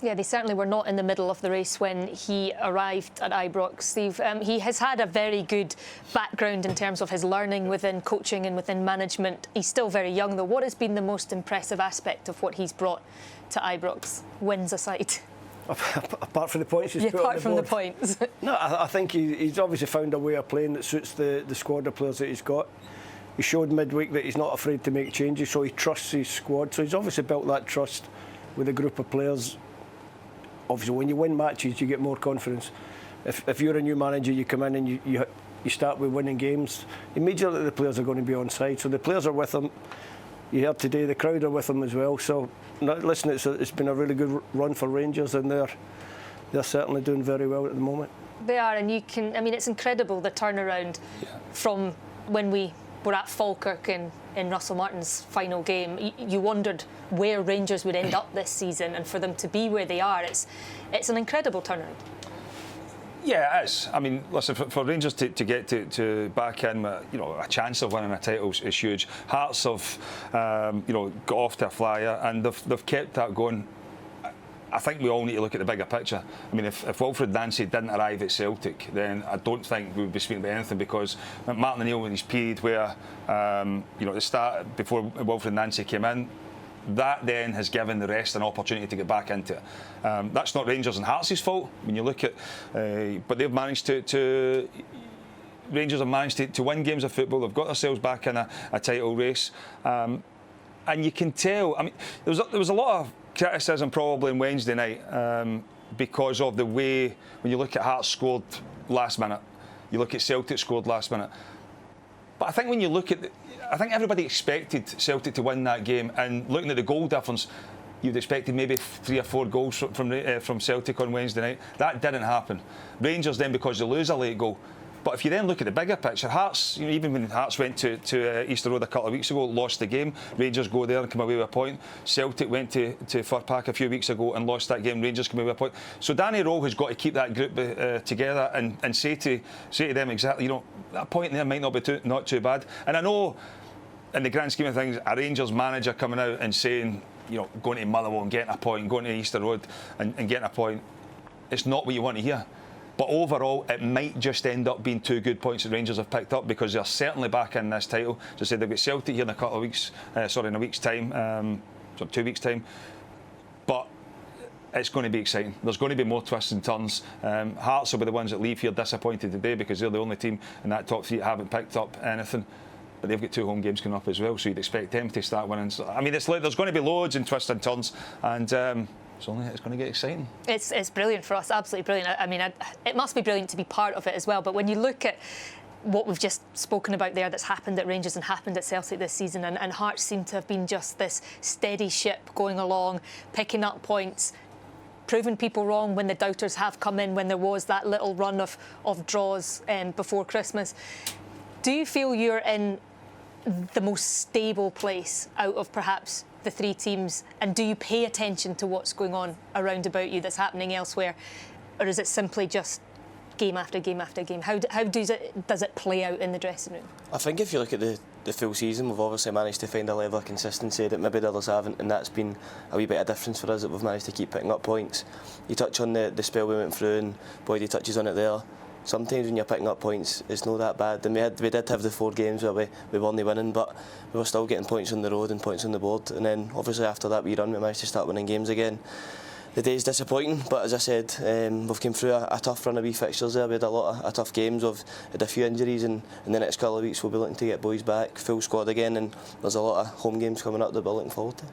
Yeah, they certainly were not in the middle of the race when he arrived at Ibrox, Steve. He has had a very good background in terms of his learning within coaching and within management. He's still very young, though. What has been the most impressive aspect of what he's brought to Ibrox, wins aside? Apart from the points he's put on apart the from board. the points. No, I think he's obviously found a way of playing that suits the squad of players that he's got. He showed midweek that he's not afraid to make changes, so he trusts his squad. So he's obviously built that trust with a group of players. Obviously, when you win matches, you get more confidence. If you're a new manager, you come in and you start with winning games, immediately the players are going to be on side. So the players are with him. You heard today the crowd are with him as well. So listen, it's been a really good run for Rangers, and they're certainly doing very well at the moment. They are, and it's incredible the turnaround from when we were at Falkirk in Russell Martin's final game. You wondered where Rangers would end up this season, and for them to be where they are, it's an incredible turnaround. Yeah, it is. I mean, listen, for Rangers to get to back in, a chance of winning a title is huge. Hearts have, got off to a flyer, and they've kept that going. I think we all need to look at the bigger picture. I mean, if Wilfred Nancy didn't arrive at Celtic, then I don't think we would be speaking about anything, because Martin O'Neill, in his period where, at the start, before Wilfred Nancy came in, that then has given the rest an opportunity to get back into it. That's not Rangers and Hearts' fault when you look at, but they've managed to Rangers have managed to win games of football. They've got themselves back in a title race, and you can tell. I mean, there was a lot of criticism probably on Wednesday night because of the way, when you look at Hearts scored last minute, you look at Celtic scored last minute. But I think when you look at I think everybody expected Celtic to win that game, and looking at the goal difference, you'd expected maybe 3 or 4 goals from Celtic on Wednesday night. That didn't happen. Rangers then, because they lose a late goal. But if you then look at the bigger picture, Hearts, even when Hearts went to Easter Road a couple of weeks ago, lost the game. Rangers go there and come away with a point. Celtic went to Fir Park a few weeks ago and lost that game. Rangers come away with a point. So Danny Rowe has got to keep that group together and say to them exactly, that point there might not be not too bad. And I know, in the grand scheme of things, a Rangers manager coming out and saying, going to Motherwell and getting a point, going to Easter Road and getting a point, it's not what you want to hear. But overall, it might just end up being 2 good points that Rangers have picked up, because they're certainly back in this title. As I said, they've got Celtic here in a week's time, 2 weeks' time. But it's going to be exciting. There's going to be more twists and turns. Hearts will be the ones that leave here disappointed today, because they're the only team in that top 3 that haven't picked up anything. But they've got 2 home games coming up as well, so you'd expect them to start winning. So, I mean, there's going to be loads and twists and turns, and it's going to get exciting. It's brilliant for us, absolutely brilliant. I mean, it must be brilliant to be part of it as well. But when you look at what we've just spoken about there, that's happened at Rangers and happened at Celtic this season, and Hearts seem to have been just this steady ship going along, picking up points, proving people wrong when the doubters have come in, when there was that little run of draws before Christmas. Do you feel you're in the most stable place out of perhaps the 3 teams, and do you pay attention to what's going on around about you that's happening elsewhere, or is it simply just game after game after game? How does it play out in the dressing room? I think if you look at the full season, we've obviously managed to find a level of consistency that maybe the others haven't, and that's been a wee bit of difference for us, that we've managed to keep picking up points. You touch on the spell we went through, and Boydie touches on it there. Sometimes when you're picking up points, it's not that bad. And we did have the 4 games where we weren't winning, but we were still getting points on the road and points on the board. And then obviously after that wee run, we managed to start winning games again. The day's disappointing, but as I said, we've come through a tough run of wee fixtures there. We had a lot of tough games. We've had a few injuries, and in the next couple of weeks we'll be looking to get boys back, full squad again, and there's a lot of home games coming up that we're looking forward to.